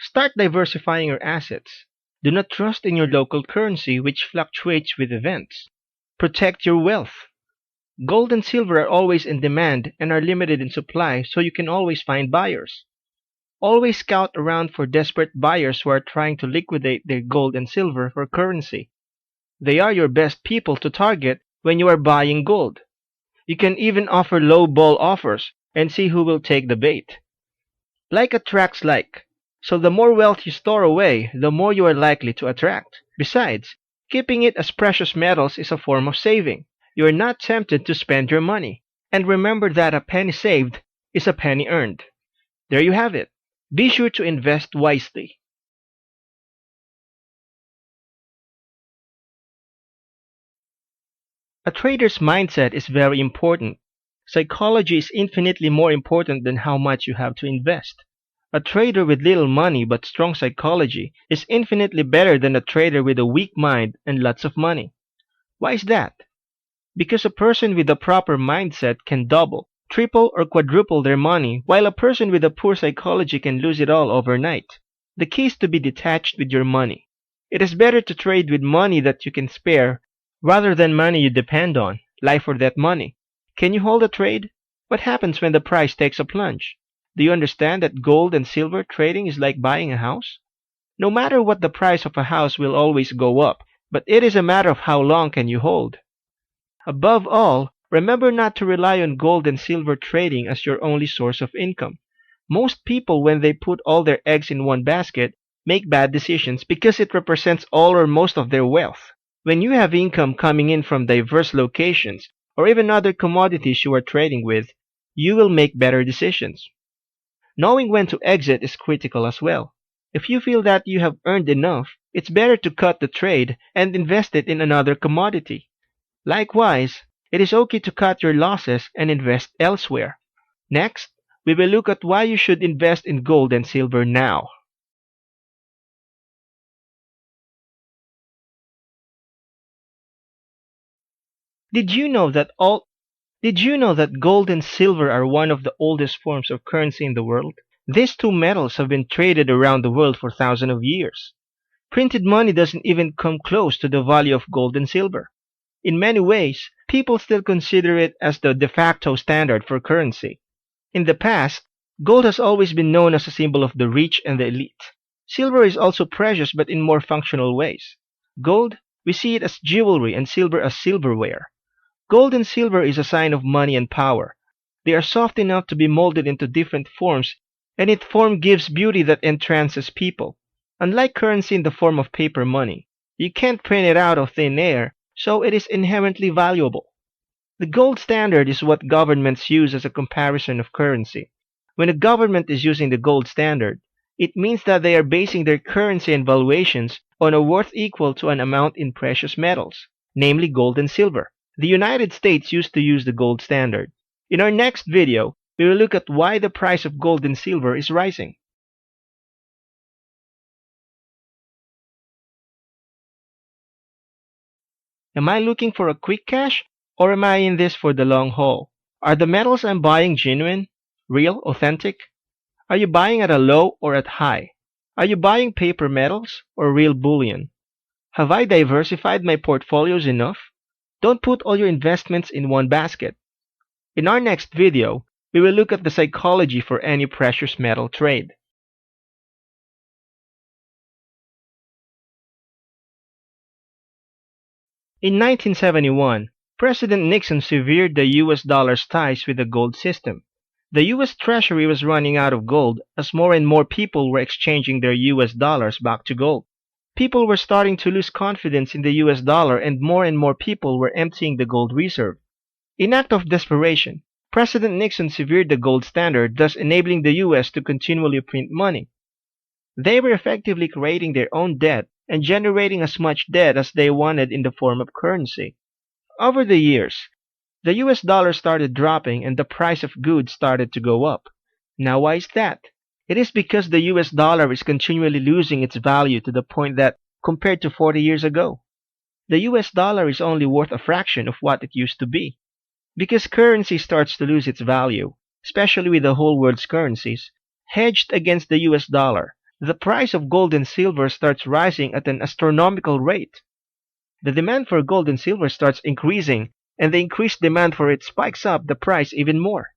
Start diversifying your assets. Do not trust in your local currency, which fluctuates with events. Protect your wealth. Gold and silver are always in demand and are limited in supply, so you can always find buyers. Always scout around for desperate buyers who are trying to liquidate their gold and silver for currency. They are your best people to target when you are buying gold. You can even offer low ball offers and see who will take the bait. Like attracts like. So the more wealth you store away, the more you are likely to attract. Besides, keeping it as precious metals is a form of saving. You are not tempted to spend your money. And remember that a penny saved is a penny earned. There you have it. Be sure to invest wisely. A trader's mindset is very important. Psychology is infinitely more important than how much you have to invest. A trader with little money but strong psychology is infinitely better than a trader with a weak mind and lots of money. Why is that? Because a person with a proper mindset can double, triple, or quadruple their money, while a person with a poor psychology can lose it all overnight. The key is to be detached with your money. It is better to trade with money that you can spare rather than money you depend on, life or death money. Can you hold a trade? What happens when the price takes a plunge? Do you understand that gold and silver trading is like buying a house? No matter what, the price of a house will always go up, but it is a matter of how long can you hold. Above all, remember not to rely on gold and silver trading as your only source of income. Most people, when they put all their eggs in one basket, make bad decisions because it represents all or most of their wealth. When you have income coming in from diverse locations, or even other commodities you are trading with, you will make better decisions. Knowing when to exit is critical as well. If you feel that you have earned enough, it's better to cut the trade and invest it in another commodity. Likewise, it is okay to cut your losses and invest elsewhere. Next, we will look at why you should invest in gold and silver now. Did you know that gold and silver are one of the oldest forms of currency in the world? These two metals have been traded around the world for thousands of years. Printed money doesn't even come close to the value of gold and silver. In many ways, people still consider it as the de facto standard for currency. In the past, gold has always been known as a symbol of the rich and the elite. Silver is also precious but in more functional ways. Gold, we see it as jewelry, and silver as silverware. Gold and silver is a sign of money and power. They are soft enough to be molded into different forms, and its form gives beauty that entrances people. Unlike currency in the form of paper money, you can't print it out of thin air, so it is inherently valuable. The gold standard is what governments use as a comparison of currency. When a government is using the gold standard, it means that they are basing their currency and valuations on a worth equal to an amount in precious metals, namely gold and silver. The United States used to use the gold standard. In our next video, we will look at why the price of gold and silver is rising. Am I looking for a quick cash, or am I in this for the long haul? Are the metals I'm buying genuine, real, authentic? Are you buying at a low or at high? Are you buying paper metals or real bullion? Have I diversified my portfolios enough? Don't put all your investments in one basket. In our next video, we will look at the psychology for any precious metal trade. In 1971, President Nixon severed the US dollar's ties with the gold system. The US Treasury was running out of gold as more and more people were exchanging their US dollars back to gold. People were starting to lose confidence in the US dollar, and more people were emptying the gold reserve. In act of desperation, President Nixon severed the gold standard, thus enabling the US to continually print money. They were effectively creating their own debt and generating as much debt as they wanted in the form of currency. Over the years, the US dollar started dropping and the price of goods started to go up. Now why is that? It is because the US dollar is continually losing its value to the point that, compared to 40 years ago, the US dollar is only worth a fraction of what it used to be. Because currency starts to lose its value, especially with the whole world's currencies, hedged against the US dollar, the price of gold and silver starts rising at an astronomical rate. The demand for gold and silver starts increasing, and the increased demand for it spikes up the price even more.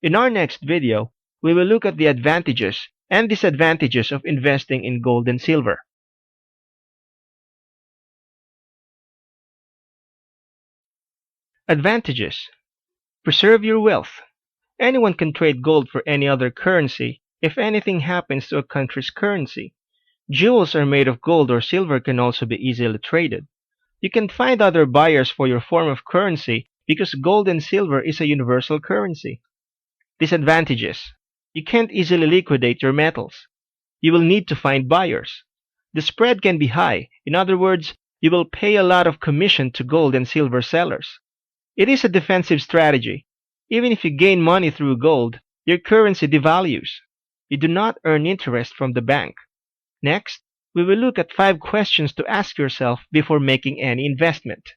In our next video, we will look at the advantages and disadvantages of investing in gold and silver. Advantages. Preserve your wealth. Anyone can trade gold for any other currency if anything happens to a country's currency. Jewels are made of gold or silver can also be easily traded. You can find other buyers for your form of currency because gold and silver is a universal currency. Disadvantages. You can't easily liquidate your metals. You will need to find buyers. The spread can be high. In other words, you will pay a lot of commission to gold and silver sellers. It is a defensive strategy. Even if you gain money through gold, your currency devalues. You do not earn interest from the bank. Next, we will look at 5 questions to ask yourself before making any investment.